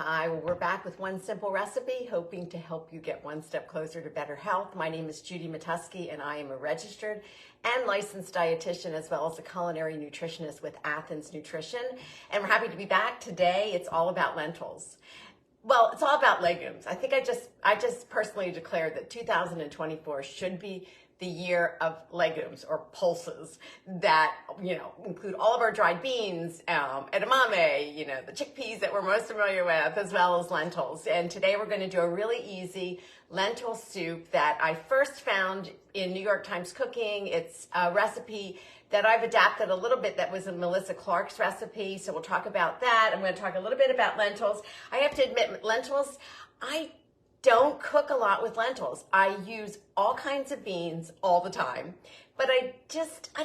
Hi, well, we're back with one simple recipe, hoping to help you get one step closer to better health. My name is Judy Matuski, and I am a registered and licensed dietitian, as well as a culinary nutritionist with Athens Nutrition. And we're happy to be back today. It's all about lentils. Well, it's all about legumes. I think I just personally declared that 2024 should be the year of legumes or pulses that, include all of our dried beans, edamame, the chickpeas that we're most familiar with, as well as lentils. And today we're going to do a really easy lentil soup that I first found in New York Times Cooking. It's a recipe that I've adapted a little bit that was in Melissa Clark's recipe. So we'll talk about that. I'm going to talk a little bit about lentils. I have to admit, lentils, I don't cook a lot with lentils. I use all kinds of beans all the time, but I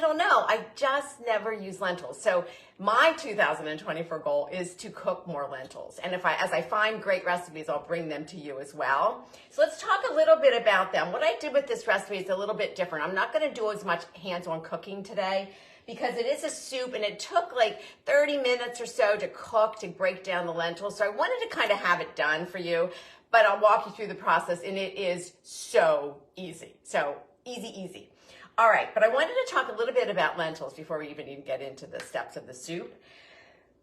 don't know. I just never use lentils. So my 2024 goal is to cook more lentils. And as I find great recipes, I'll bring them to you as well. So let's talk a little bit about them. What I did with this recipe is a little bit different. I'm not going to do as much hands-on cooking today because it is a soup and it took like 30 minutes or so to cook, to break down the lentils. So I wanted to kind of have it done for you. But I'll walk you through the process, and it is so easy. So easy. All right, but I wanted to talk a little bit about lentils before we even get into the steps of the soup.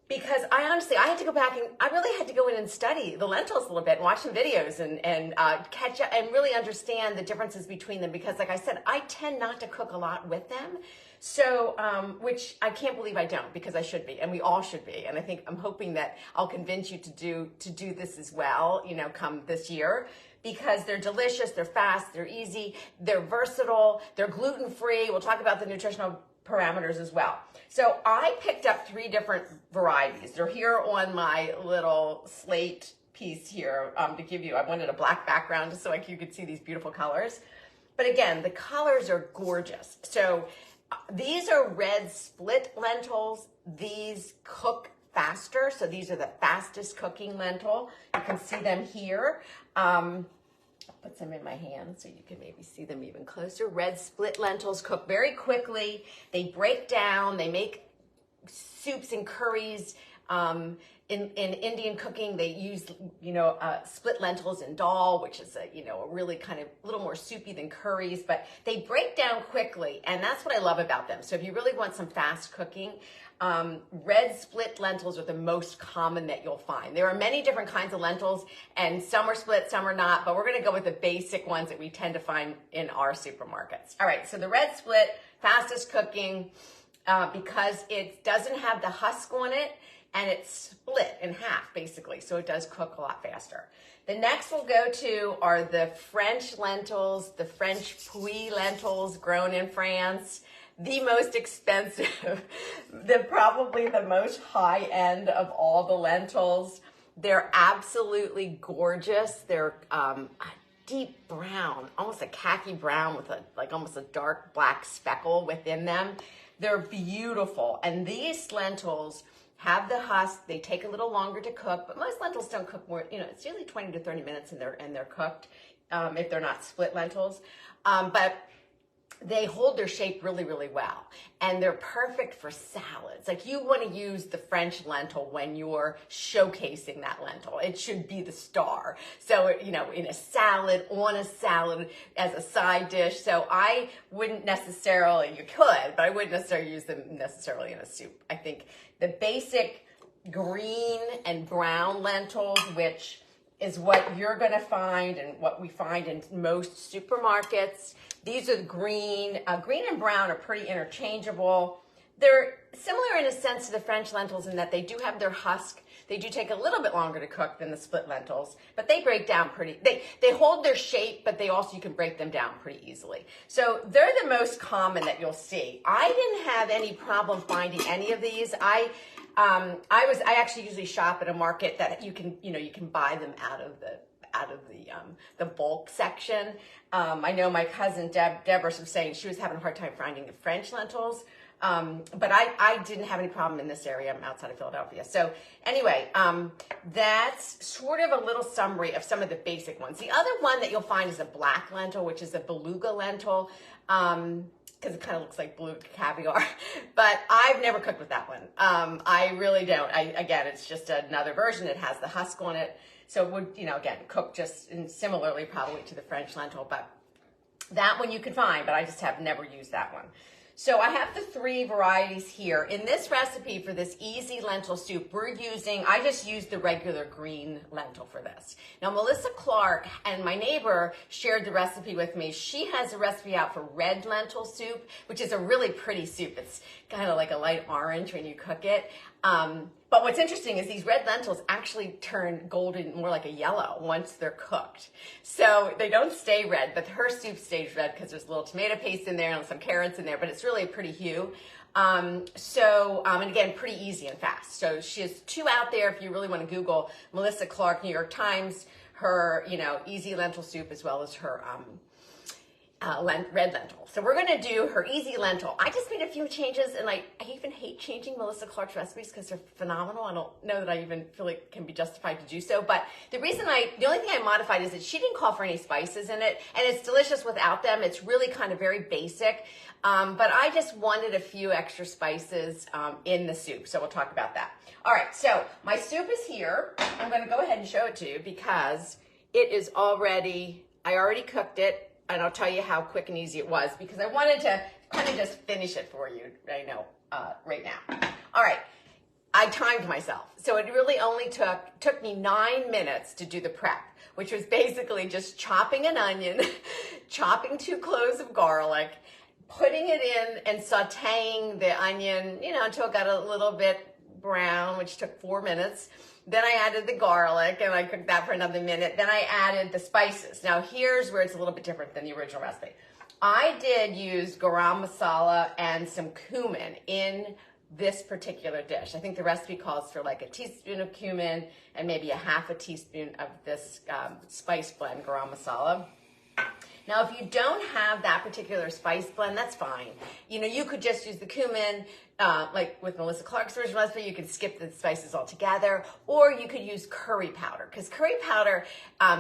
Because I had to go back and I really had to go in and study the lentils a little bit and watch some videos and catch up and really understand the differences between them. Because like I said, I tend not to cook a lot with them. So, which I can't believe I don't, because I should be, and we all should be. And I'm hoping that I'll convince you to do this as well, come this year, because they're delicious, they're fast, they're easy, they're versatile, they're gluten-free. We'll talk about the nutritional parameters as well. So I picked up 3 different varieties. They're here on my little slate piece here to give you. I wanted a black background just so you could see these beautiful colors. But again, the colors are gorgeous. So these are red split lentils. These cook faster. So these are the fastest cooking lentil. You can see them here. I'll put some in my hand so you can maybe see them even closer. Red split lentils cook very quickly. They break down. They make soups and curries. In Indian cooking, they use, split lentils in dal, which is a really kind of a little more soupy than curries, but they break down quickly, and that's what I love about them. So if you really want some fast cooking, red split lentils are the most common that you'll find. There are many different kinds of lentils, and some are split, some are not, but we're going to go with the basic ones that we tend to find in our supermarkets. All right, so the red split, fastest cooking, because it doesn't have the husk on it, and it's split in half, basically, so it does cook a lot faster. The next we'll go to are the French lentils, the French Puy lentils grown in France. The most expensive, probably the most high end of all the lentils. They're absolutely gorgeous. They're a deep brown, almost a khaki brown with almost a dark black speckle within them. They're beautiful, and these lentils have the husk. They take a little longer to cook, but most lentils don't cook more. It's usually 20 to 30 minutes and they're cooked if they're not split lentils. But they hold their shape really, really well. And they're perfect for salads. Like, you want to use the French lentil when you're showcasing that lentil. It should be the star. So, in a salad, on a salad, as a side dish. So I wouldn't necessarily, you could, but I wouldn't necessarily use them necessarily in a soup. I think the basic green and brown lentils, which is what you're going to find and what we find in most supermarkets. These are green. Green and brown are pretty interchangeable. They're similar in a sense to the French lentils in that they do have their husk. They do take a little bit longer to cook than the split lentils, but they break down they hold their shape, but you can break them down pretty easily. So they're the most common that you'll see. I didn't have any problem finding any of these. I actually usually shop at a market that you can buy them out of the bulk section. I know my cousin Deborah was saying she was having a hard time finding the French lentils, but I didn't have any problem in this area. I'm outside of Philadelphia. So anyway, that's sort of a little summary of some of the basic ones. The other one that you'll find is a black lentil, which is a beluga lentil. because it kind of looks like blue caviar, but I've never cooked with that one. I really don't. Again, it's just another version. It has the husk on it. So it would, again, cook just similarly probably to the French lentil, but that one you can find, but I just have never used that one. So I have the 3 varieties here. In this recipe for this easy lentil soup, I just used the regular green lentil for this. Now, Melissa Clark and my neighbor shared the recipe with me. She has a recipe out for red lentil soup, which is a really pretty soup. It's kind of like a light orange when you cook it. But what's interesting is these red lentils actually turn golden, more like a yellow, once they're cooked. So they don't stay red, but her soup stays red because there's a little tomato paste in there and some carrots in there, but it's really a pretty hue. And again, pretty easy and fast. So she has 2 out there if you really want to Google Melissa Clark, New York Times, her, easy lentil soup, as well as her red lentil. So we're going to do her easy lentil. I just made a few changes, and I even hate changing Melissa Clark's recipes because they're phenomenal. I don't know that I even feel like it can be justified to do so, but the only thing I modified is that she didn't call for any spices in it, and it's delicious without them. It's really kind of very basic, but I just wanted a few extra spices in the soup, so we'll talk about that. All right, so my soup is here. I'm going to go ahead and show it to you because it is I already cooked it. And I'll tell you how quick and easy it was because I wanted to kind of just finish it for you right now. All right, I timed myself. So it really only took me 9 minutes to do the prep, which was basically just chopping an onion, chopping 2 cloves of garlic, putting it in and sauteing the onion, until it got a little bit brown, which took 4 minutes. Then I added the garlic and I cooked that for another minute. Then I added the spices. Now here's where it's a little bit different than the original recipe. I did use garam masala and some cumin in this particular dish. I think the recipe calls for like a teaspoon of cumin and maybe a half a teaspoon of this spice blend, garam masala. Now, if you don't have that particular spice blend, that's fine. You could just use the cumin, like with Melissa Clark's original recipe, you could skip the spices altogether, or you could use curry powder, because curry powder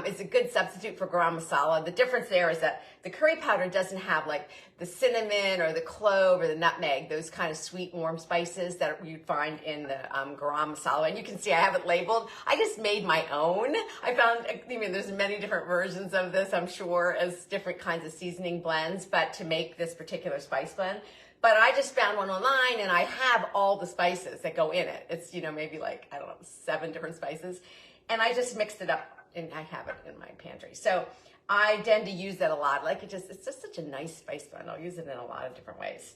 is a good substitute for garam masala. The difference there is that the curry powder doesn't have like the cinnamon or the clove or the nutmeg, those kind of sweet, warm spices that you'd find in the garam masala. And you can see I have it labeled. I just made my own. I found, there's many different versions of this, I'm sure, as different kinds of seasoning blends, but to make this particular spice blend. But I just found one online and I have all the spices that go in it. It's, maybe like, 7 different spices. And I just mixed it up and I have it in my pantry. So I tend to use that a lot. It's just such a nice spice blend. I'll use it in a lot of different ways.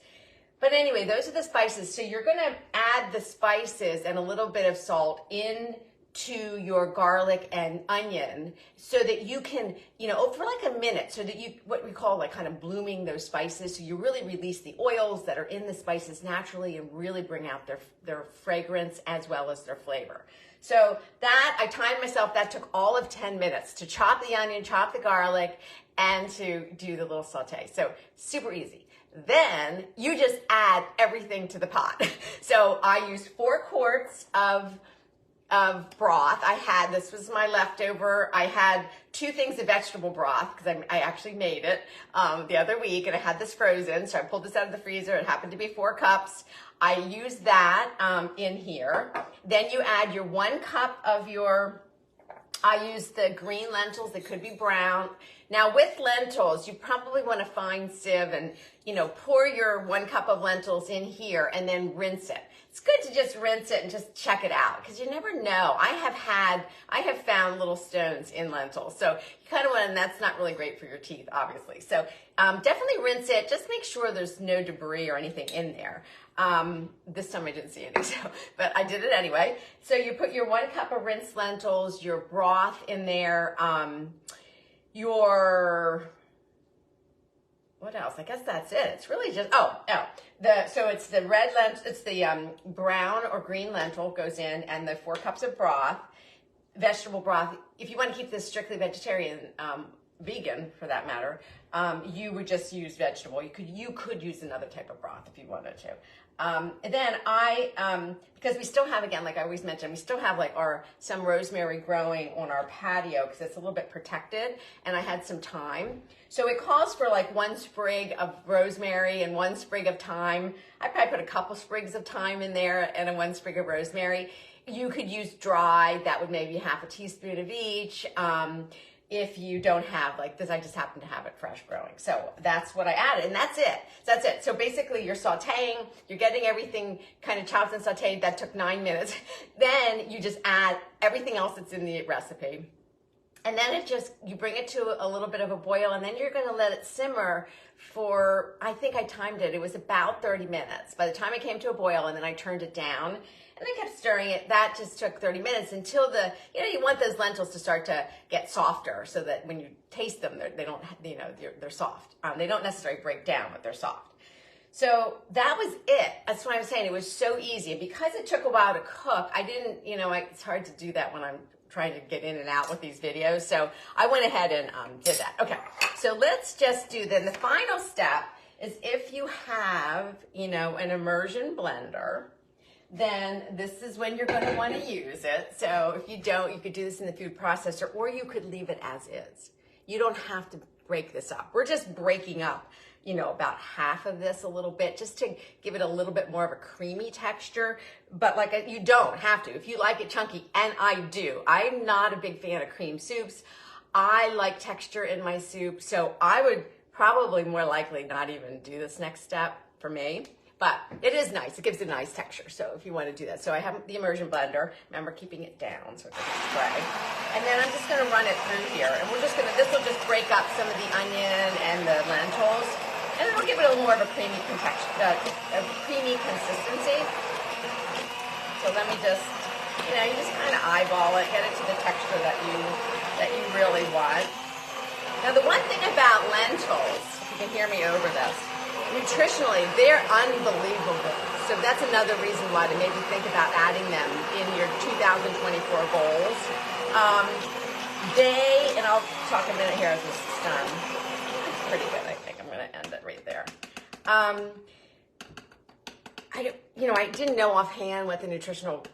But anyway, those are the spices. So you're going to add the spices and a little bit of salt into your garlic and onion so that you can, for like a minute, so that what we call like kind of blooming those spices. So you really release the oils that are in the spices naturally and really bring out their fragrance as well as their flavor. So that, I timed myself, that took all of 10 minutes to chop the onion, chop the garlic, and to do the little saute. So super easy. Then you just add everything to the pot. So I used 4 quarts of broth. This was my leftover. I had 2 things of vegetable broth because I actually made it the other week and I had this frozen. So I pulled this out of the freezer. It happened to be 4 cups. I used that in here. Then you add your 1 cup of I used the green lentils. They could be brown. Now with lentils, you probably want to fine sieve and, pour your 1 cup of lentils in here and then rinse it. It's good to just rinse it and just check it out because you never know. I have found little stones in lentils. So you kind of want, and that's not really great for your teeth, obviously. So definitely rinse it. Just make sure there's no debris or anything in there. This time I didn't see any, but I did it anyway. So you put your 1 cup of rinsed lentils, your broth in there, what else? I guess that's it. It's really just, so it's the red lentil, it's the brown or green lentil goes in and the 4 cups of broth, vegetable broth. If you want to keep this strictly vegetarian, vegan for that matter, you would just use vegetable. You could use another type of broth if you wanted to. And then because we still have, again, like I always mention, we still have like some rosemary growing on our patio because it's a little bit protected, and I had some thyme. So it calls for like 1 sprig of rosemary and 1 sprig of thyme. I probably put a couple sprigs of thyme in there and a 1 sprig of rosemary. You could use dry, that would maybe half a teaspoon of each. If you don't have like this, I just happen to have it fresh growing. So that's what I added, and that's it. That's it. So basically you're sauteing, you're getting everything kind of chopped and sauteed. That took 9 minutes. Then you just add everything else that's in the recipe. And then you bring it to a little bit of a boil, and then you're gonna let it simmer for, I think I timed it, it was about 30 minutes. By the time it came to a boil, and then I turned it down, and I kept stirring it. That just took 30 minutes until you want those lentils to start to get softer so that when you taste them, they're soft. They don't necessarily break down, but they're soft. So that was it. That's what I'm saying. It was so easy. And because it took a while to cook, I didn't, it's hard to do that when I'm trying to get in and out with these videos. So I went ahead and did that. Okay, so let's just do then the final step is if you have, an immersion blender, then this is when you're going to want to use it. So if you don't, you could do this in the food processor, or you could leave it as is. You don't have to break this up. We're just breaking up, about half of this a little bit, just to give it a little bit more of a creamy texture. But you don't have to. If you like it chunky, and I do. I'm not a big fan of cream soups. I like texture in my soup, so I would probably more likely not even do this next step for me. But it is nice. It gives it a nice texture. So if you want to do that. So I have the immersion blender. Remember, keeping it down so it doesn't spray. And then I'm just going to run it through here. And this will just break up some of the onion and the lentils. And it'll give it a little more of a creamy consistency. So let me just, you just kind of eyeball it, get it to the texture that you really want. Now the one thing about lentils, if you can hear me over this, nutritionally, they're unbelievable. So that's another reason why to maybe think about adding them in your 2024 goals. And I'll talk a minute here as this is done. It's pretty good, I think. I'm going to end it right there. I didn't know offhand what the nutritional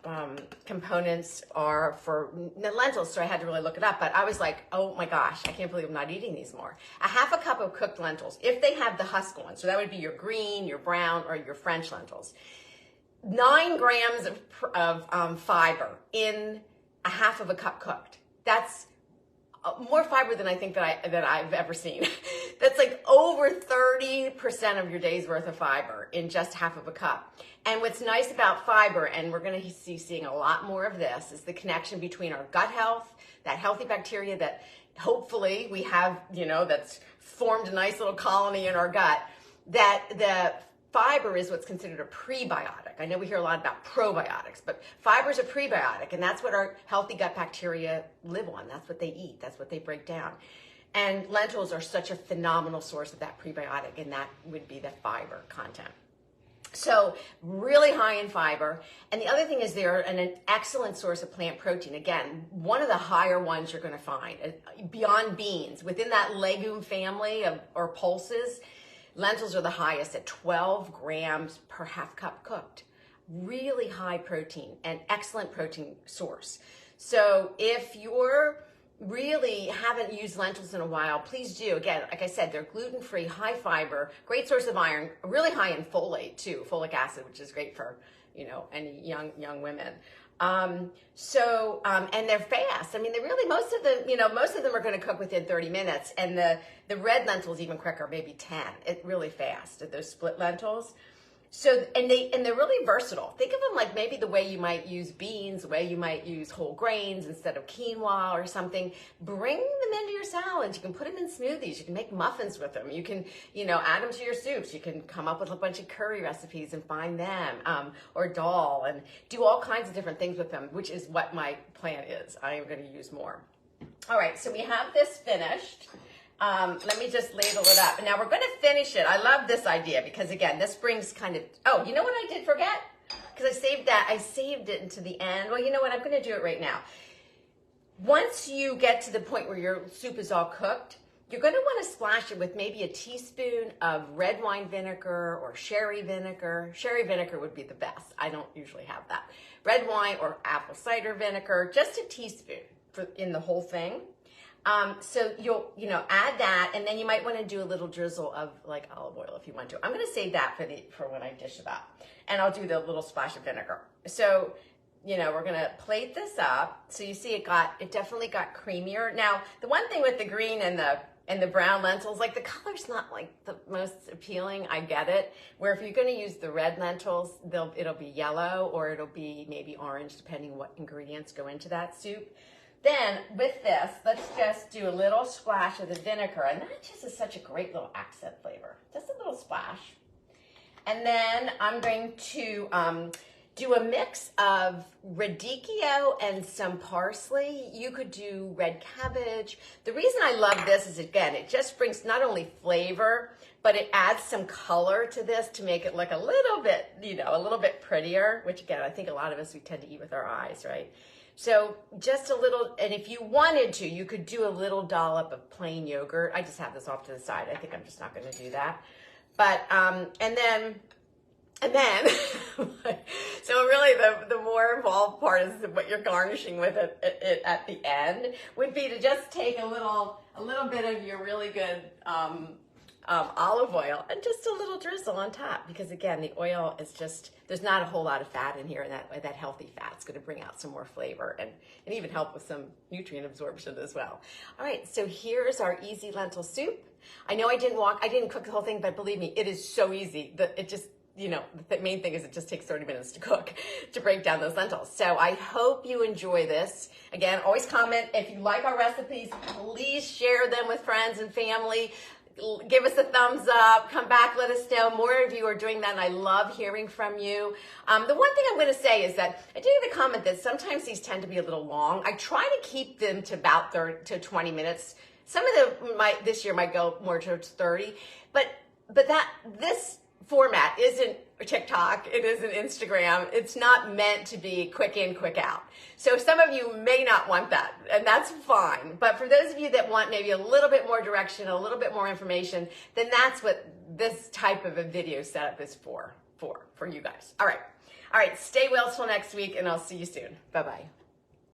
components are for the lentils, so I had to really look it up. But I was like, oh my gosh, I can't believe I'm not eating these more. A half a cup of cooked lentils, if they have the husk on, so that would be your green, your brown, or your French lentils. 9 grams of fiber in a half of a cup cooked. That's more fiber than I think that I've ever seen. That's like over 30% of your day's worth of fiber in just half of a cup. And what's nice about fiber, and we're going to seeing a lot more of this, is the connection between our gut health, that healthy bacteria that hopefully we have, that's formed a nice little colony in our gut, that the fiber is what's considered a prebiotic. I know we hear a lot about probiotics, but fiber is a prebiotic, and that's what our healthy gut bacteria live on. That's what they eat. That's what they break down. And lentils are such a phenomenal source of that prebiotic, and that would be the fiber content. So really high in fiber. And the other thing is they're an excellent source of plant protein. Again, one of the higher ones you're going to find. Beyond beans, within that legume family or pulses, lentils are the highest at 12 grams per half cup cooked. Really high protein and excellent protein source. So if you're really haven't used lentils in a while, please do. Again, like I said, they're gluten-free, high fiber, great source of iron, really high in folate too, folic acid, which is great for, any young women. And they're fast. I mean, most of them are going to cook within 30 minutes, and the red lentils even quicker, maybe 10. It's really fast. Those split lentils. So, and they're really versatile. Think of them like maybe the way you might use beans, the way you might use whole grains instead of quinoa or something. Bring them into your salads. You can put them in smoothies. You can make muffins with them. You can, add them to your soups. You can come up with a bunch of curry recipes and find them, or dal, and do all kinds of different things with them, which is what my plan is. I am going to use more. All right, so we have this finished. Let me just ladle it up. And now we're going to finish it. I love this idea because, again, this brings kind of, oh, you know what I did forget? Because I saved it into the end. Well, you know what? I'm going to do it right now. Once you get to the point where your soup is all cooked, You're going to want to splash it with maybe a teaspoon of red wine vinegar or sherry vinegar. Sherry vinegar would be the best. I don't usually have that. Red wine or apple cider vinegar, just a teaspoon in the whole thing. So you'll, add that, and then you might want to do a little drizzle of like olive oil if you want to. I'm going to save that for when I dish it up, and I'll do the little splash of vinegar. So, we're going to plate this up. So you see it definitely got creamier. Now, the one thing with the green and the brown lentils, like the color's not like the most appealing. I get it. Where if you're going to use the red lentils, it'll be yellow or it'll be maybe orange, depending what ingredients go into that soup. Then with this, let's just do a little splash of the vinegar, and that just is such a great little accent flavor. Just a little splash. And then I'm going to do a mix of radicchio and some parsley. You could do red cabbage. The reason I love this is, again, it just brings not only flavor, but it adds some color to this to make it look a little bit prettier, which again, I think a lot of us, we tend to eat with our eyes, right? So just a little, and if you wanted to, you could do a little dollop of plain yogurt. I just have this off to the side. I think I'm just not going to do that. But, and then, so really the more involved part is what you're garnishing with it at the end would be to just take a little bit of your really good olive oil and just a little drizzle on top, because again, the oil is just, there's not a whole lot of fat in here, and that healthy fat's going to bring out some more flavor and even help with some nutrient absorption as well. All right, so here's our easy lentil soup. I know I didn't cook the whole thing, but believe me, it is so easy. The main thing is it just takes 30 minutes to cook, to break down those lentils. So I hope you enjoy this. Again, always comment. If you like our recipes, please share them with friends and family. Give us a thumbs up, come back, let us know. More of you are doing that, and I love hearing from you. The one thing I'm going to say is that I did get a comment that sometimes these tend to be a little long. I try to keep them to about 30 to 20 minutes. Some of them this year might go more towards 30, but this format isn't TikTok, it isn't Instagram. It's not meant to be quick in, quick out. So some of you may not want that, and that's fine. But for those of you that want maybe a little bit more direction, a little bit more information, then that's what this type of a video setup is for you guys. All right, stay well till next week, and I'll see you soon. Bye-bye.